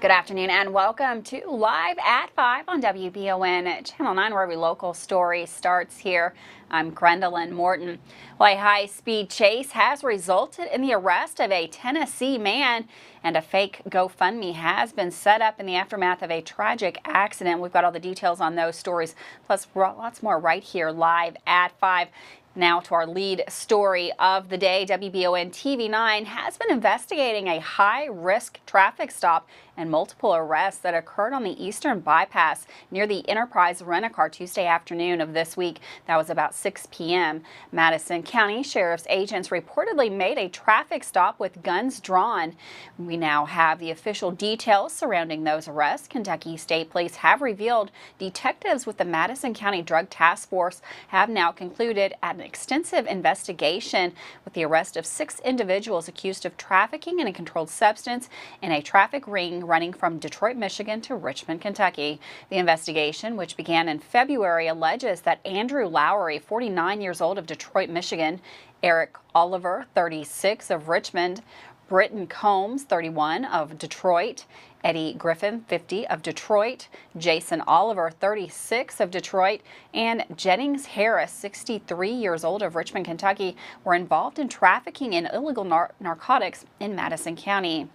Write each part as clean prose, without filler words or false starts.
Good afternoon and welcome to Live at 5 on WBON Channel 9, where every local story starts here. I'm Gwendolyn Morton. Well, a high-speed chase has resulted in the arrest of a Tennessee man, and a fake GoFundMe has been set up in the aftermath of a tragic accident. We've got all the details on those stories, plus lots more right here live at 5. Now to our lead story of the day. WBON TV 9 has been investigating a high-risk traffic stop and multiple arrests that occurred on the Eastern Bypass near the Enterprise Rent-A-Car Tuesday afternoon of this week. That was about 6 p.m. Madison County Sheriff's agents reportedly made a traffic stop with guns drawn. We now have the official details surrounding those arrests. Kentucky State Police have revealed detectives with the Madison County Drug Task Force have now concluded an extensive investigation with the arrest of 6 individuals accused of trafficking in a controlled substance in a traffic ring running from Detroit, Michigan to Richmond, Kentucky. The investigation, which began in February, alleges that Andrew Lowry, 49 years old, of Detroit, Michigan, Eric Oliver, 36, of Richmond, Britton Combs, 31, of Detroit, Eddie Griffin, 50, of Detroit, Jason Oliver, 36, of Detroit, and Jennings Harris, 63 years old, of Richmond, Kentucky, were involved in trafficking in illegal narcotics in Madison County.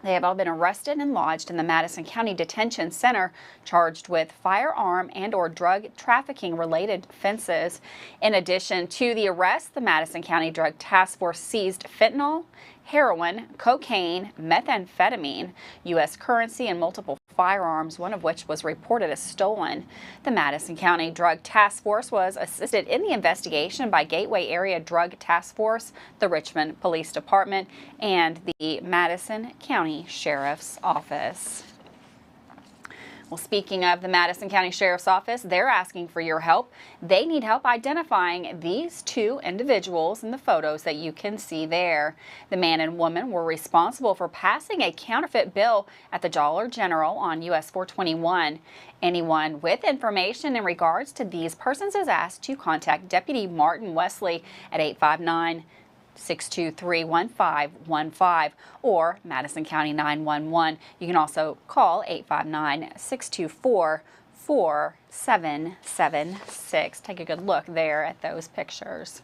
They have all been arrested and lodged in the Madison County Detention Center, charged with firearm and/or drug trafficking related offenses. In addition to the arrest, the Madison County Drug Task Force seized fentanyl, heroin, cocaine, methamphetamine, U.S. currency, and multiple firearms, one of which was reported as stolen. The Madison County Drug Task Force was assisted in the investigation by Gateway Area Drug Task Force, the Richmond Police Department, and the Madison County Sheriff's Office. Well, speaking of the Madison County Sheriff's Office, they're asking for your help. They need help identifying these 2 individuals in the photos that you can see there. The man and woman were responsible for passing a counterfeit bill at the Dollar General on US 421. Anyone with information in regards to these persons is asked to contact Deputy Martin Wesley at 859-623-1515 or Madison County 911. You can also call 859-624-4776. Take a good look there at those pictures.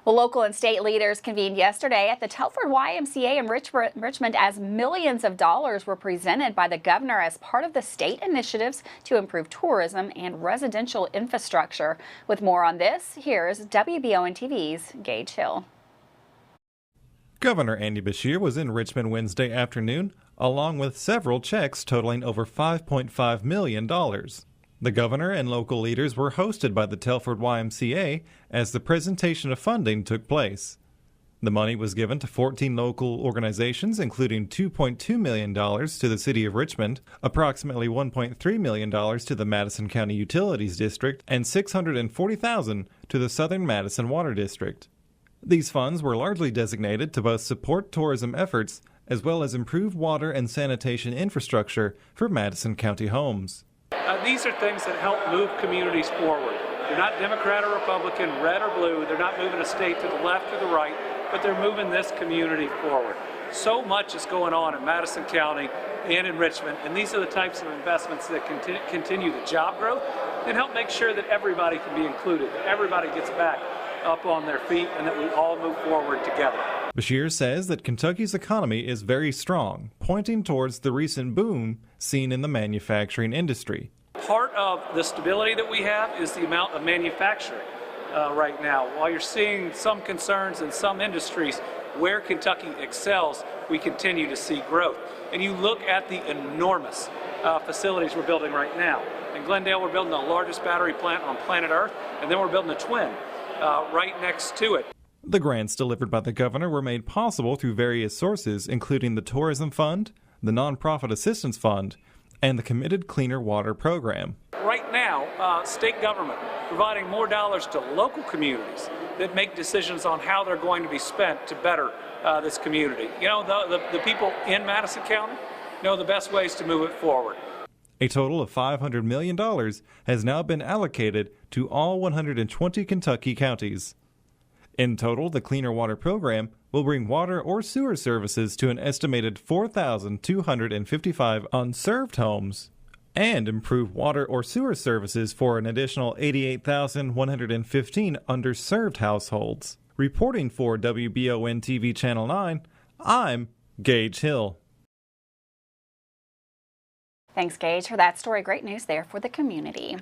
Well, local and state leaders convened yesterday at the Telford YMCA in Richmond as millions of dollars were presented by the governor as part of the state initiatives to improve tourism and residential infrastructure. With more on this, here's WBON TV's Gage Hill. Governor Andy Beshear was in Richmond Wednesday afternoon, along with several checks totaling over $5.5 million. The governor and local leaders were hosted by the Telford YMCA as the presentation of funding took place. The money was given to 14 local organizations, including $2.2 million to the City of Richmond, approximately $1.3 million to the Madison County Utilities District, and $640,000 to the Southern Madison Water District. These funds were largely designated to both support tourism efforts as well as improve water and sanitation infrastructure for Madison County homes. These are things that help move communities forward. They're not Democrat or Republican, red or blue. They're not moving a state to the left or the right, but they're moving this community forward. So much is going on in Madison County and in Richmond, and these are the types of investments that continue the job growth and help make sure that everybody can be included, that everybody gets back up on their feet, and that we all move forward together. Beshear says that Kentucky's economy is very strong, pointing towards the recent boom seen in the manufacturing industry. Part of the stability that we have is the amount of manufacturing right now. While you're seeing some concerns in some industries, where Kentucky excels, we continue to see growth. And you look at the enormous facilities we're building right now. In Glendale, we're building the largest battery plant on planet Earth, and then we're building a twin right next to it. The grants delivered by the governor were made possible through various sources, including the Tourism Fund, the Nonprofit Assistance Fund, and the Committed Cleaner Water Program. Right now, state government providing more dollars to local communities that make decisions on how they're going to be spent to better this community. You know, the people in Madison County know the best ways to move it forward. A total of $500 million has now been allocated to all 120 Kentucky counties. In total, the Cleaner Water Program will bring water or sewer services to an estimated 4,255 unserved homes and improve water or sewer services for an additional 88,115 underserved households. Reporting for WBON TV Channel 9, I'm Gage Hill. Thanks, Gage, for that story. Great news there for the community.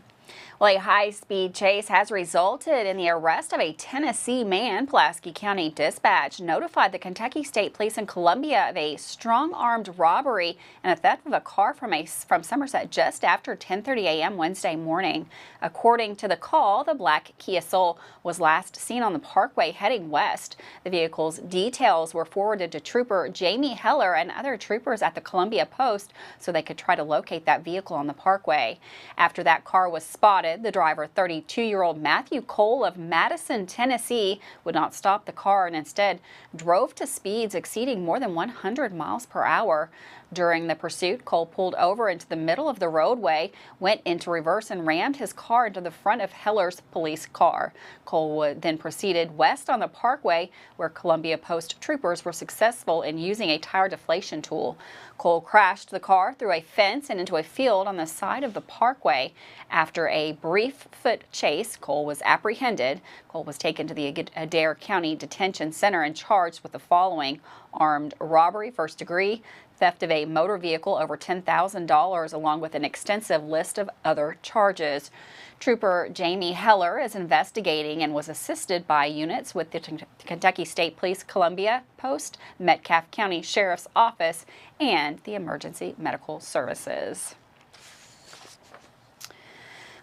Well, a high-speed chase has resulted in the arrest of a Tennessee man. Pulaski County Dispatch notified the Kentucky State Police in Columbia of a strong-armed robbery and a theft of a car from Somerset just after 10:30 a.m. Wednesday morning. According to the call, the black Kia Soul was last seen on the parkway heading west. The vehicle's details were forwarded to Trooper Jamie Heller and other troopers at the Columbia Post so they could try to locate that vehicle on the parkway. After that car was spotted, the driver, 32-year-old Matthew Cole of Madison, Tennessee, would not stop the car and instead drove to speeds exceeding more than 100 miles per hour. During the pursuit, Cole pulled over into the middle of the roadway, went into reverse and rammed his car into the front of Heller's police car. Cole then proceeded west on the parkway, where Columbia Post troopers were successful in using a tire deflation tool. Cole crashed the car through a fence and into a field on the side of the parkway. After a brief foot chase, Cole was apprehended. Cole was taken to the Adair County Detention Center and charged with the following: armed robbery, first degree, theft of a motor vehicle over $10,000, along with an extensive list of other charges. Trooper Jamie Heller is investigating and was assisted by units with the Kentucky State Police Columbia Post, Metcalfe County Sheriff's Office, and the Emergency Medical Services.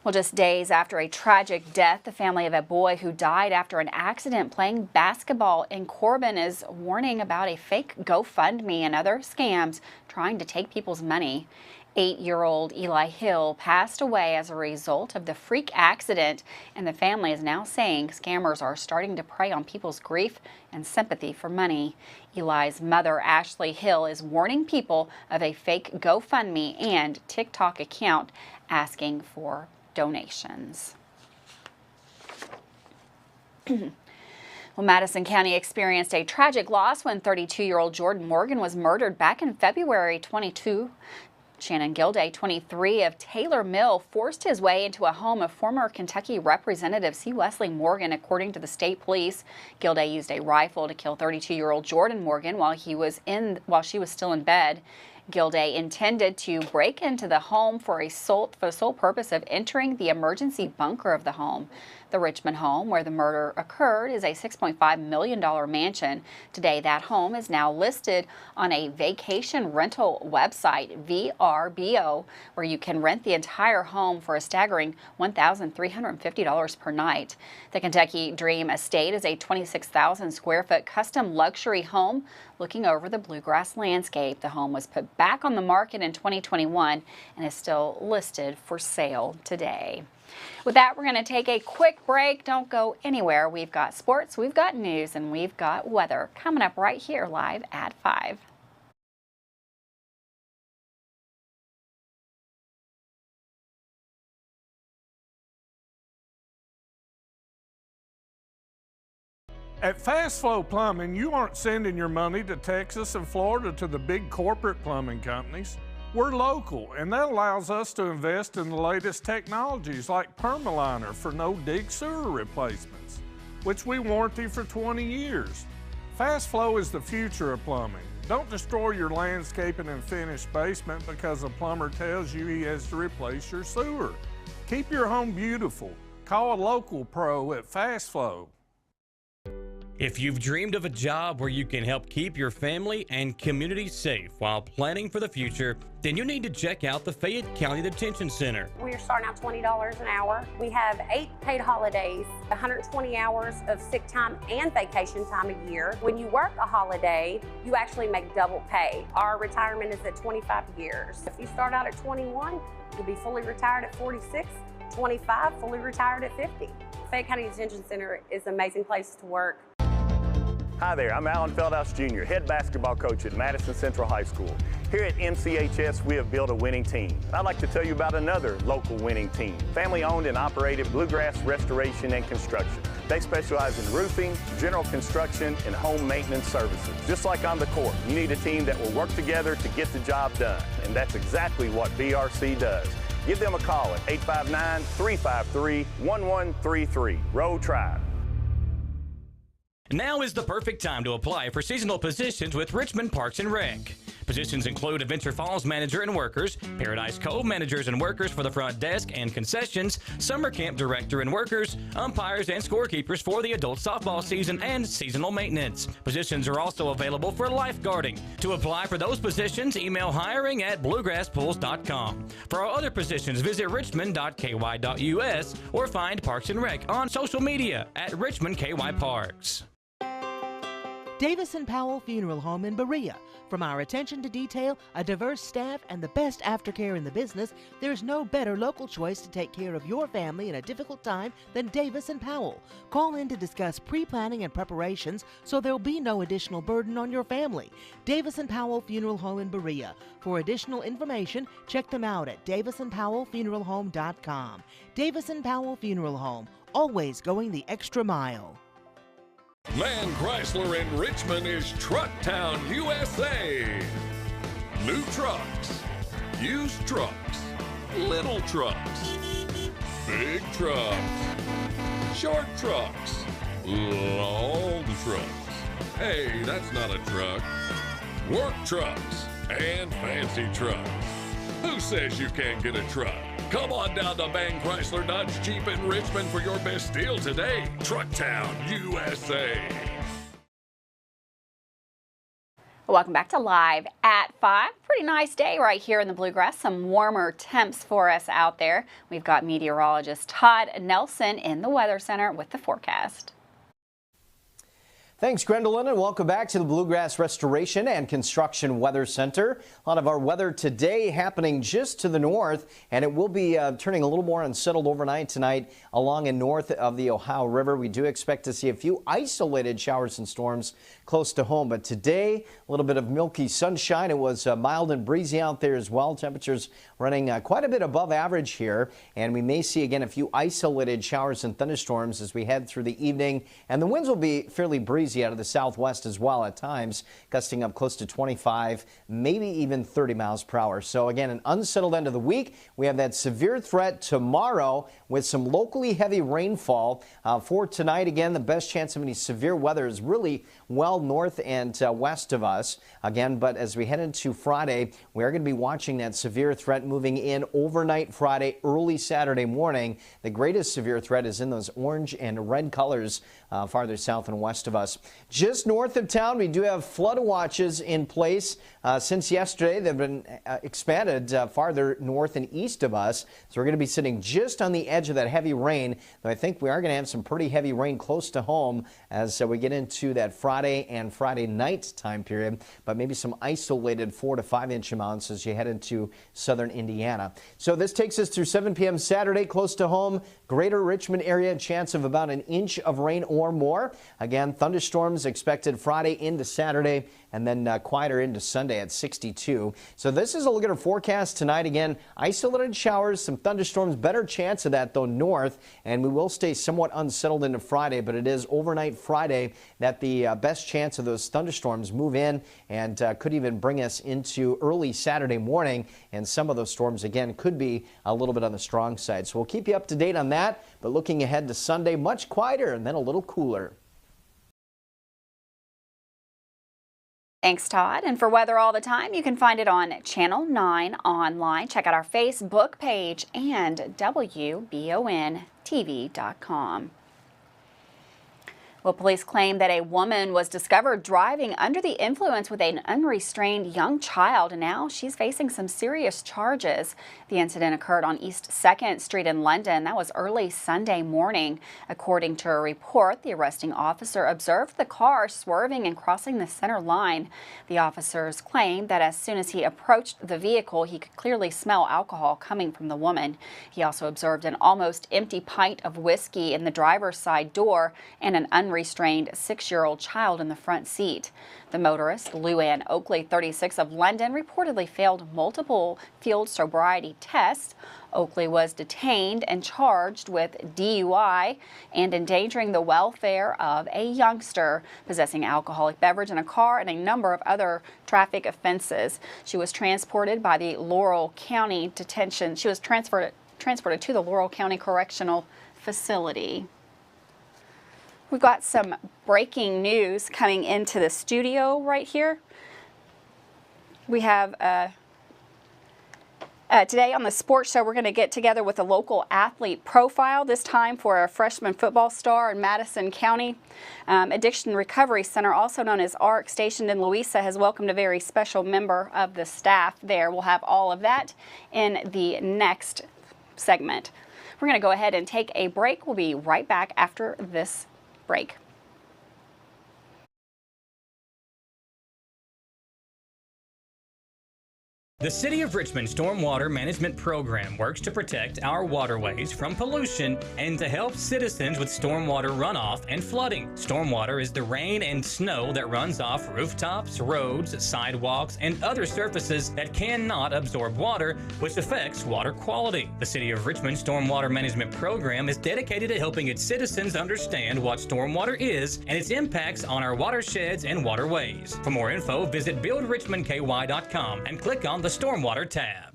Well, just days after a tragic death, the family of a boy who died after an accident playing basketball in Corbin is warning about a fake GoFundMe and other scams trying to take people's money. 8-year-old Eli Hill passed away as a result of the freak accident, and the family is now saying scammers are starting to prey on people's grief and sympathy for money. Eli's mother, Ashley Hill, is warning people of a fake GoFundMe and TikTok account asking for donations. Well, Madison County experienced a tragic loss when 32-year-old Jordan Morgan was murdered back in February 22. Shannon Gilday, 23, of Taylor Mill, forced his way into a home of former Kentucky Representative C. Wesley Morgan, according to the state police. Gilday used a rifle to kill 32-year-old Jordan Morgan while she was still in bed. Gilday intended to break into the home for the sole purpose of entering the emergency bunker of the home. The Richmond home where the murder occurred is a $6.5 million mansion. Today, that home is now listed on a vacation rental website, VRBO, where you can rent the entire home for a staggering $1,350 per night. The Kentucky Dream Estate is a 26,000 square foot custom luxury home looking over the bluegrass landscape. The home was put back on the market in 2021 and is still listed for sale today. With that, we're going to take a quick break. Don't go anywhere. We've got sports, we've got news, and we've got weather coming up right here live at 5. At Fast Flow Plumbing, you aren't sending your money to Texas and Florida to the big corporate plumbing companies. We're local, and that allows us to invest in the latest technologies like Permaliner for no-dig sewer replacements, which we warranty for 20 years. Fast Flow is the future of plumbing. Don't destroy your landscaping and finished basement because a plumber tells you he has to replace your sewer. Keep your home beautiful. Call a local pro at Fast Flow. If you've dreamed of a job where you can help keep your family and community safe while planning for the future, then you need to check out the Fayette County Detention Center. We're starting out $20 an hour. We have 8 paid holidays, 120 hours of sick time and vacation time a year. When you work a holiday, you actually make double pay. Our retirement is at 25 years. If you start out at 21, you'll be fully retired at 46, 25, fully retired at 50. Fayette County Detention Center is an amazing place to work. Hi there, I'm Alan Feldhouse Jr., head basketball coach at Madison Central High School. Here at NCHS, we have built a winning team. I'd like to tell you about another local winning team, family-owned and operated Bluegrass Restoration and Construction. They specialize in roofing, general construction, and home maintenance services. Just like on the court, you need a team that will work together to get the job done, and that's exactly what BRC does. Give them a call at 859-353-1133. Road Tribe. Now is the perfect time to apply for seasonal positions with Richmond Parks and Rec. Positions include Adventure Falls manager and workers, Paradise Cove managers and workers for the front desk and concessions, summer camp director and workers, umpires and scorekeepers for the adult softball season, and seasonal maintenance. Positions are also available for lifeguarding. To apply for those positions, email hiring@bluegrasspools.com. For our other positions, visit richmond.ky.us or find Parks and Rec on social media at Richmond KY Parks. Davis & Powell Funeral Home in Berea. From our attention to detail, a diverse staff, and the best aftercare in the business, there's no better local choice to take care of your family in a difficult time than Davis & Powell. Call in to discuss pre-planning and preparations so there'll be no additional burden on your family. Davis & Powell Funeral Home in Berea. For additional information, check them out at davisandpowellfuneralhome.com. Davis & Powell Funeral Home, always going the extra mile. Man Chrysler in Richmond is Truck Town, USA. New trucks, used trucks, little trucks, big trucks, short trucks, long trucks. Hey, that's not a truck. Work trucks and fancy trucks. Who says you can't get a truck? Come on down to Man Chrysler Dodge Jeep in Richmond for your best deal today. Truck Town, USA. Welcome back to Live at 5. Pretty nice day right here in the Bluegrass. Some warmer temps for us out there. We've got meteorologist Todd Nelson in the Weather Center with the forecast. Thanks, Gwendolyn, and welcome back to the Bluegrass Restoration and Construction Weather Center. A lot of our weather today happening just to the north, and it will be turning a little more unsettled overnight tonight along and north of the Ohio River. We do expect to see a few isolated showers and storms close to home, but today a little bit of milky sunshine. It was mild and breezy out there as well. Temperatures running quite a bit above average here, and we may see again a few isolated showers and thunderstorms as we head through the evening, and the winds will be fairly breezy out of the southwest as well at times, gusting up close to 25, maybe even 30 miles per hour. So again, an unsettled end of the week. We have that severe threat tomorrow with some locally heavy rainfall. For tonight, again, the best chance of any severe weather is really well north and west of us. Again, but as we head into Friday, we are going to be watching that severe threat moving in overnight Friday, early Saturday morning. The greatest severe threat is in those orange and red colors farther south and west of us. Just north of town, we do have flood watches in place since yesterday. They've been expanded farther north and east of us. So we're going to be sitting just on the edge of that heavy rain. Though I think we are going to have some pretty heavy rain close to home as we get into that Friday and Friday night time period. But maybe some isolated 4 to 5 inch amounts as you head into southern Indiana. So this takes us through 7 p.m. Saturday, close to home. Greater Richmond area, chance of about an inch of rain or more. Again, thunderstorms expected Friday into Saturday, and then quieter into Sunday at 62. So this is a look at our forecast tonight. Again, isolated showers, some thunderstorms, better chance of that though north, and we will stay somewhat unsettled into Friday, but it is overnight Friday that the best chance of those thunderstorms move in and could even bring us into early Saturday morning, and some of those storms again could be a little bit on the strong side. So we'll keep you up to date on that, but looking ahead to Sunday, much quieter and then a little cooler. Thanks, Todd. And for weather all the time, you can find it on Channel 9 online. Check out our Facebook page and WBONTV.com. Well, police claim that a woman was discovered driving under the influence with an unrestrained young child, and now she's facing some serious charges. The incident occurred on East 2nd Street in London. That was early Sunday morning. According to a report, the arresting officer observed the car swerving and crossing the center line. The officers claimed that as soon as he approached the vehicle, he could clearly smell alcohol coming from the woman. He also observed an almost empty pint of whiskey in the driver's side door and an unrestrained unrestrained 6-year-old child in the front seat. The motorist, Luann Oakley, 36, of London, reportedly failed multiple field sobriety tests. Oakley was detained and charged with DUI and endangering the welfare of a youngster, possessing alcoholic beverage in a car, and a number of other traffic offenses. She was transported by the Laurel County detention. She was transported to the Laurel County Correctional Facility. We've got some breaking news coming into the studio right here. We have today on the sports show, we're going to get together with a local athlete profile, this time for a freshman football star in Madison County. Addiction Recovery Center, also known as ARC, stationed in Louisa, has welcomed a very special member of the staff there. We'll have all of that in the next segment. We're going to go ahead and take a break. We'll be right back after this break. The City of Richmond Stormwater Management Program works to protect our waterways from pollution and to help citizens with stormwater runoff and flooding. Stormwater is the rain and snow that runs off rooftops, roads, sidewalks, and other surfaces that cannot absorb water, which affects water quality. The City of Richmond Stormwater Management Program is dedicated to helping its citizens understand what stormwater is and its impacts on our watersheds and waterways. For more info, visit buildrichmondky.com and click on the Stormwater tab.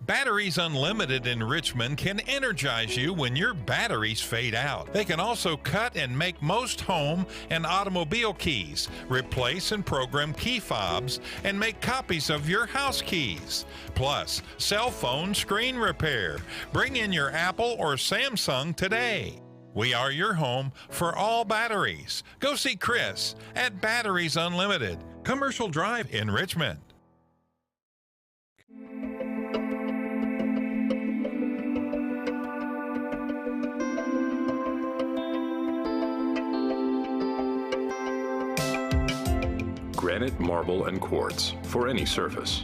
Batteries Unlimited in Richmond can energize you when your batteries fade out. They can also cut and make most home and automobile keys, replace and program key fobs, and make copies of your house keys. Plus, cell phone screen repair. Bring in your Apple or Samsung today. We are your home for all batteries. Go see Chris at Batteries Unlimited, Commercial Drive in Richmond. Granite, marble, and quartz for any surface.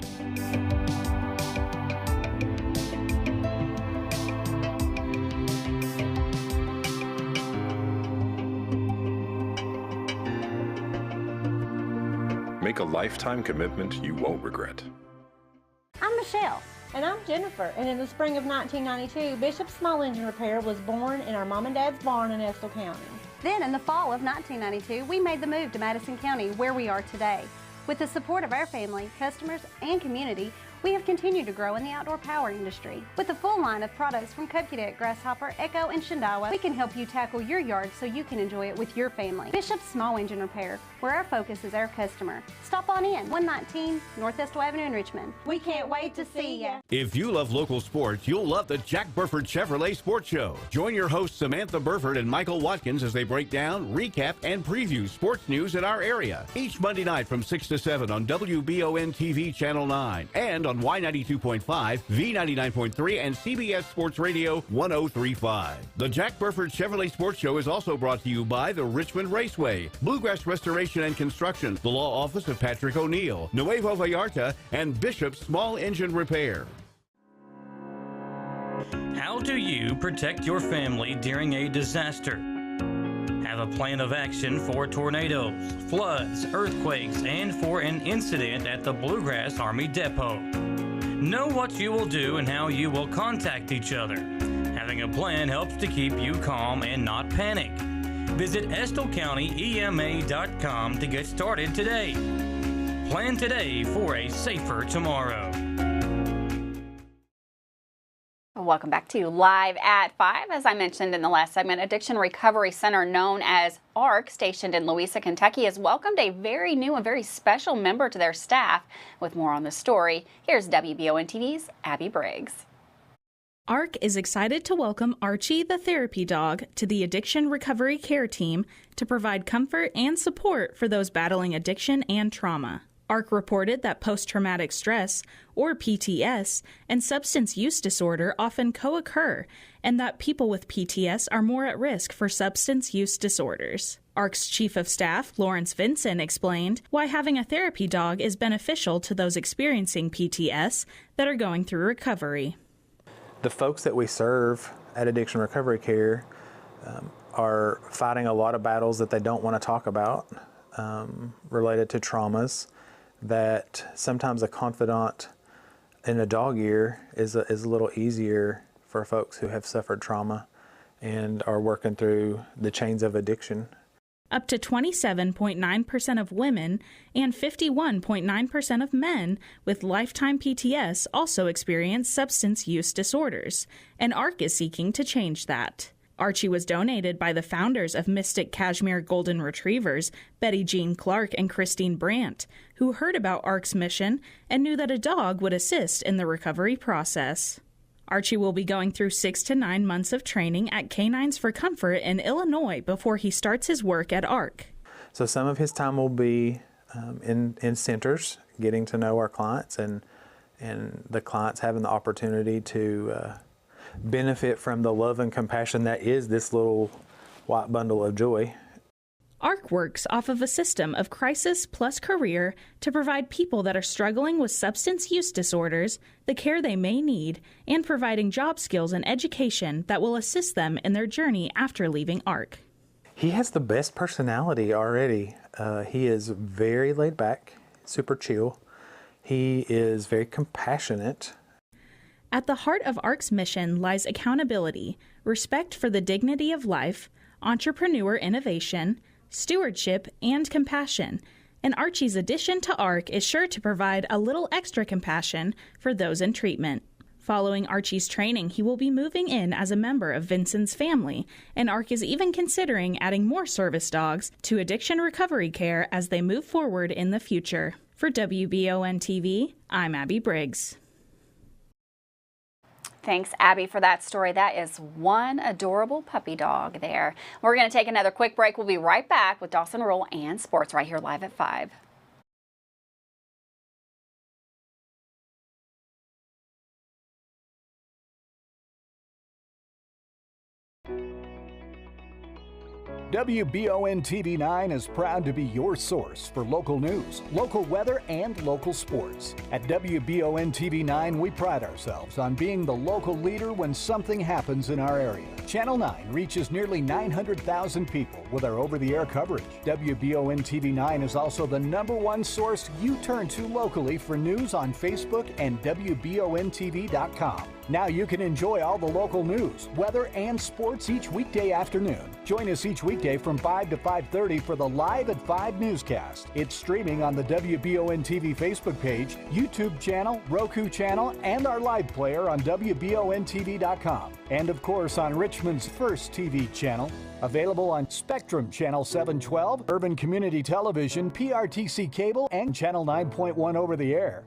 Make a lifetime commitment you won't regret. I'm Michelle. And I'm Jennifer, and in the spring of 1992, Bishop's Small Engine Repair was born in our mom and dad's barn in Estill County. Then in the fall of 1992, we made the move to Madison County, where we are today. With the support of our family, customers, and community, we have continued to grow in the outdoor power industry. With a full line of products from Kokudet, Grasshopper, Echo, and Shindawa, we can help you tackle your yard so you can enjoy it with your family. Bishop's Small Engine Repair, where our focus is our customer. Stop on in, 119 North Estill Avenue in Richmond. We can't wait to see ya. If you love local sports, you'll love the Jack Burford Chevrolet Sports Show. Join your hosts Samantha Burford and Michael Watkins as they break down, recap, and preview sports news in our area. Each Monday night from 6 to 7 on WBON TV Channel 9 and on Y92.5, V99.3, and CBS Sports Radio 103.5. The Jack Burford Chevrolet Sports Show is also brought to you by the Richmond Raceway, Bluegrass Restoration and Construction, the Law Office of Patrick O'Neill, Nuevo Vallarta, and Bishop's Small Engine Repair. How do you protect your family during a disaster? Have a plan of action for tornadoes, floods, earthquakes, and for an incident at the Bluegrass Army Depot. Know what you will do and how you will contact each other. Having a plan helps to keep you calm and not panic. Visit EstillCountyEMA.com to get started today. Plan today for a safer tomorrow. Welcome back to Live at 5. As I mentioned in the last segment, Addiction Recovery Center, known as ARC, stationed in Louisa, Kentucky, has welcomed a very new and very special member to their staff. With more on the story, here's WBON TV's Abby Briggs. ARC is excited to welcome Archie, the therapy dog, to the Addiction Recovery Care Team to provide comfort and support for those battling addiction and trauma. ARC reported that post-traumatic stress, or PTS, and substance use disorder often co-occur, and that people with PTS are more at risk for substance use disorders. ARC's Chief of Staff, Lawrence Vinson, explained why having a therapy dog is beneficial to those experiencing PTS that are going through recovery. The folks that we serve at Addiction Recovery Care are fighting a lot of battles that they don't want to talk about related to traumas, that sometimes a confidant in a dog ear is a little easier for folks who have suffered trauma and are working through the chains of addiction. Up to 27.9% of women and 51.9% of men with lifetime PTS also experience substance use disorders, and ARC is seeking to change that. Archie was donated by the founders of Mystic Cashmere Golden Retrievers, Betty Jean Clark and Christine Brandt, who heard about ARC's mission and knew that a dog would assist in the recovery process. Archie will be going through 6 to 9 months of training at Canines for Comfort in Illinois before he starts his work at ARC. So some of his time will be in centers, getting to know our clients, and the clients having the opportunity to benefit from the love and compassion that is this little white bundle of joy. ARC works off of a system of crisis plus career to provide people that are struggling with substance use disorders the care they may need, and providing job skills and education that will assist them in their journey after leaving ARC. He has the best personality already. He is very laid back, super chill. He is very compassionate. At the heart of ARC's mission lies accountability, respect for the dignity of life, entrepreneur innovation, stewardship, and compassion. And Archie's addition to ARC is sure to provide a little extra compassion for those in treatment. Following Archie's training, he will be moving in as a member of Vincent's family, and ARC is even considering adding more service dogs to addiction recovery care as they move forward in the future. For WBON TV, I'm Abby Briggs. Thanks, Abby, for that story. That is one adorable puppy dog there. We're going to take another quick break. We'll be right back with Dawson Rural and sports right here live at 5. WBON TV9 is proud to be your source for local news, local weather, and local sports. At WBON TV9, we pride ourselves on being the local leader when something happens in our area. Channel 9 reaches nearly 900,000 people with our over-the-air coverage. WBON TV9 is also the #1 source you turn to locally for news on Facebook and WBONTV.com. Now you can enjoy all the local news, weather, and sports each weekday afternoon. Join us each weekday from 5 to 5:30 for the Live at 5 newscast. It's streaming on the WBON TV Facebook page, YouTube channel, Roku channel, and our live player on WBONTV.com. And of course on Richmond's first TV channel. Available on Spectrum Channel 712, Urban Community Television, PRTC Cable, and Channel 9.1 over the air.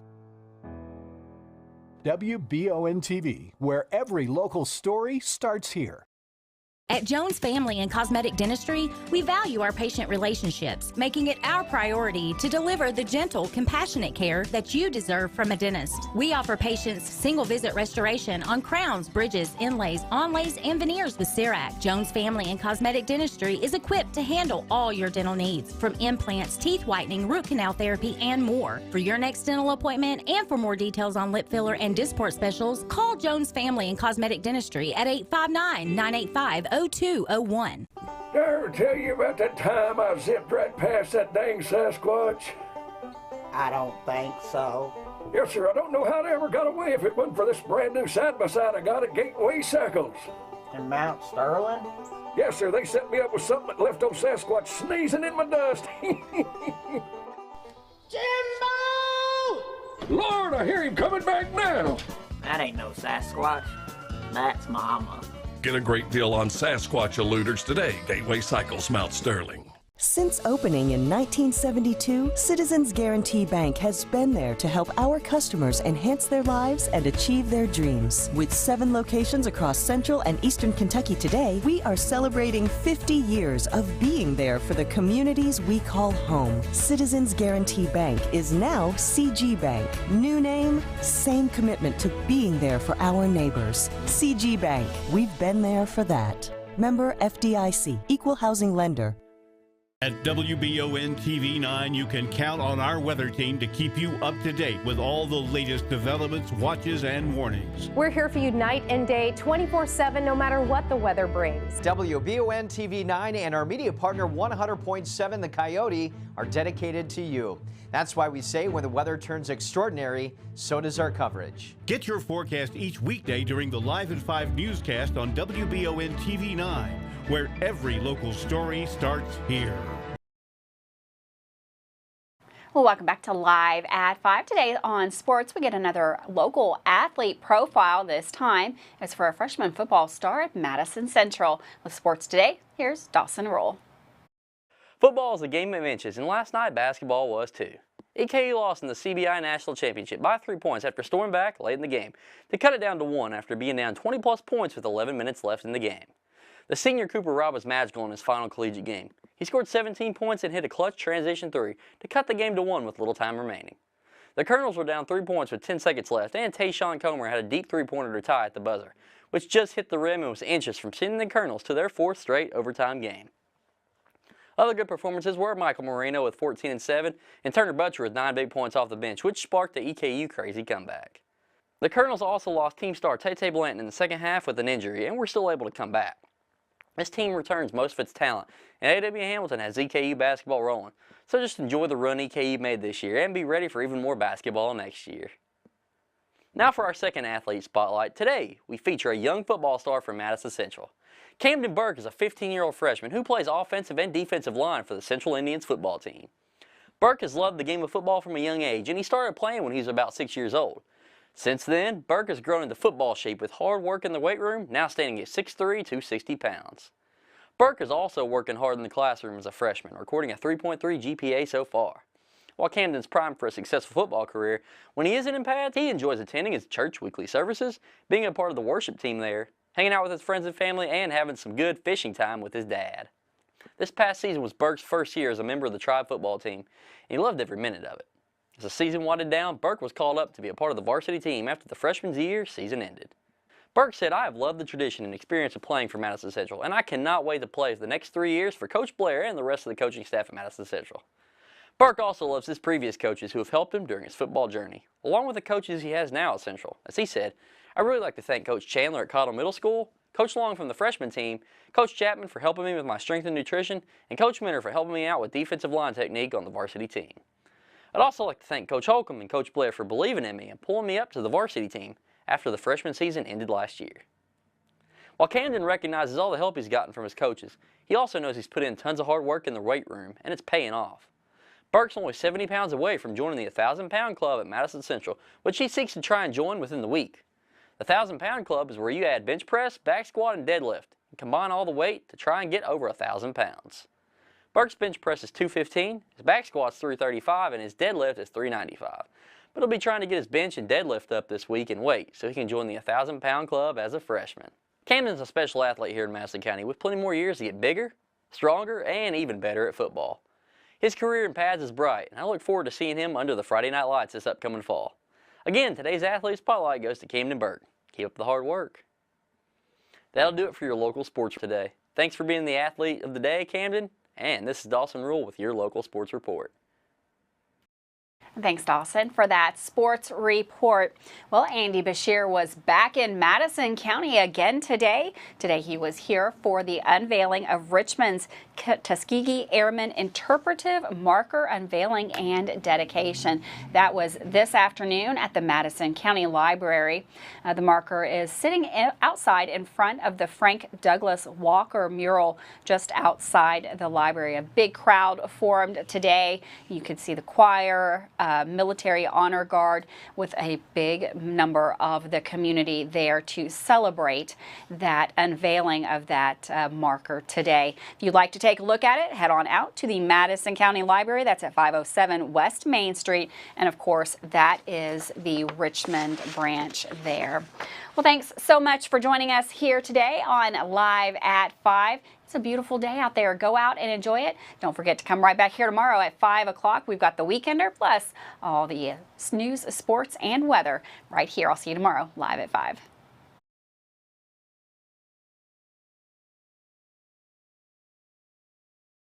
WBON TV, where every local story starts here. At Jones Family and Cosmetic Dentistry, we value our patient relationships, making it our priority to deliver the gentle, compassionate care that you deserve from a dentist. We offer patients single-visit restoration on crowns, bridges, inlays, onlays, and veneers with CERAC. Jones Family and Cosmetic Dentistry is equipped to handle all your dental needs, from implants, teeth whitening, root canal therapy, and more. For your next dental appointment and for more details on lip filler and Dysport specials, call Jones Family and Cosmetic Dentistry at 859-985-0201. Did I ever tell you about that time I zipped right past that dang Sasquatch? I don't think so. Yes, sir. I don't know how they ever got away if it wasn't for this brand new side-by-side I got at Gateway Cycles. In Mount Sterling? Yes, sir. They set me up with something that left old Sasquatch sneezing in my dust. Jimbo! Lord, I hear him coming back now. That ain't no Sasquatch. That's Mama. Get a great deal on Sasquatch eluders today. Gateway Cycles, Mount Sterling. Since opening in 1972, Citizens Guarantee Bank has been there to help our customers enhance their lives and achieve their dreams. With 7 locations across Central and Eastern Kentucky today, we are celebrating 50 years of being there for the communities we call home. Citizens Guarantee Bank is now CG Bank. New name, same commitment to being there for our neighbors. CG Bank, we've been there for that. Member FDIC, Equal Housing Lender. At WBON TV 9, you can count on our weather team to keep you up to date with all the latest developments, watches, and warnings. We're here for you night and day, 24/7, no matter what the weather brings. WBON TV 9 and our media partner 100.7 The Coyote are dedicated to you. That's why we say when the weather turns extraordinary, so does our coverage. Get your forecast each weekday during the Live at 5 newscast on WBON TV 9, where every local story starts here. Well, welcome back to Live at 5. Today on sports, we get another local athlete profile. This time it's for a freshman football star at Madison Central. With sports today, here's Dawson Roll. Football is a game of inches, and last night basketball was too. EKU lost in the CBI National Championship by 3 points after storming back late in the game to cut it down to 1 after being down 20-plus points with 11 minutes left in the game. The senior Cooper Robb was magical in his final collegiate game. He scored 17 points and hit a clutch transition 3 to cut the game to 1 with little time remaining. The Colonels were down 3 points with 10 seconds left, and Tayshawn Comer had a deep three-pointer to tie at the buzzer, which just hit the rim and was inches from sending the Colonels to their 4th straight overtime game. Other good performances were Michael Moreno with 14 and 7 and Turner Butcher with 9 big points off the bench, which sparked the EKU crazy comeback. The Colonels also lost team star Tay Blanton in the second half with an injury and were still able to come back. This team returns most of its talent, and A.W. Hamilton has EKU basketball rolling, so just enjoy the run EKU made this year and be ready for even more basketball next year. Now for our second athlete spotlight. Today, we feature a young football star from Madison Central. Camden Burke is a 15-year-old freshman who plays offensive and defensive line for the Central Indians football team. Burke has loved the game of football from a young age, and he started playing when he was about 6 years old. Since then, Burke has grown into football shape with hard work in the weight room, now standing at 6'3", 260 pounds. Burke is also working hard in the classroom as a freshman, recording a 3.3 GPA so far. While Camden's primed for a successful football career, when he isn't in pads, he enjoys attending his church weekly services, being a part of the worship team there, hanging out with his friends and family, and having some good fishing time with his dad. This past season was Burke's first year as a member of the Tribe football team, and he loved every minute of it. As the season winded down, Burke was called up to be a part of the varsity team after the freshman's year season ended. Burke said, "I have loved the tradition and experience of playing for Madison Central, and I cannot wait to play for the next 3 years for Coach Blair and the rest of the coaching staff at Madison Central." Burke also loves his previous coaches who have helped him during his football journey, along with the coaches he has now at Central. As he said, "I really like to thank Coach Chandler at Cottle Middle School, Coach Long from the freshman team, Coach Chapman for helping me with my strength and nutrition, and Coach Minner for helping me out with defensive line technique on the varsity team. I'd also like to thank Coach Holcomb and Coach Blair for believing in me and pulling me up to the varsity team after the freshman season ended last year." While Camden recognizes all the help he's gotten from his coaches, he also knows he's put in tons of hard work in the weight room, and it's paying off. Burke's only 70 pounds away from joining the 1,000-pound club at Madison Central, which he seeks to try and join within the week. The 1,000-pound club is where you add bench press, back squat, and deadlift, and combine all the weight to try and get over 1,000 pounds. Burke's bench press is 215, his back squat's 335, and his deadlift is 395. But he'll be trying to get his bench and deadlift up this week in weight so he can join the 1,000-pound club as a freshman. Camden's a special athlete here in Madison County with plenty more years to get bigger, stronger, and even better at football. His career in pads is bright, and I look forward to seeing him under the Friday Night Lights this upcoming fall. Again, today's athlete spotlight goes to Camden Burke. Keep up the hard work. That'll do it for your local sports today. Thanks for being the athlete of the day, Camden, and this is Dawson Rule with your local sports report. Thanks, Dawson, for that sports report. Well, Andy Beshear was back in Madison County again today. Today he was here for the unveiling of Richmond's Tuskegee Airmen Interpretive Marker Unveiling and Dedication. That was this afternoon at the Madison County Library. The marker is sitting outside in front of the Frank Douglas Walker mural just outside the library. A big crowd formed today. You could see the choir, military honor guard with a big number of the community there to celebrate that unveiling of that marker today. If you'd like to take a look at it, head on out to the Madison County Library. That's at 507 West Main Street. And of course, that is the Richmond branch there. Well, thanks so much for joining us here today on Live at 5. It's a beautiful day out there. Go out and enjoy it. Don't forget to come right back here tomorrow at 5 o'clock. We've got the Weekender plus all the news, sports, and weather right here. I'll see you tomorrow, Live at 5.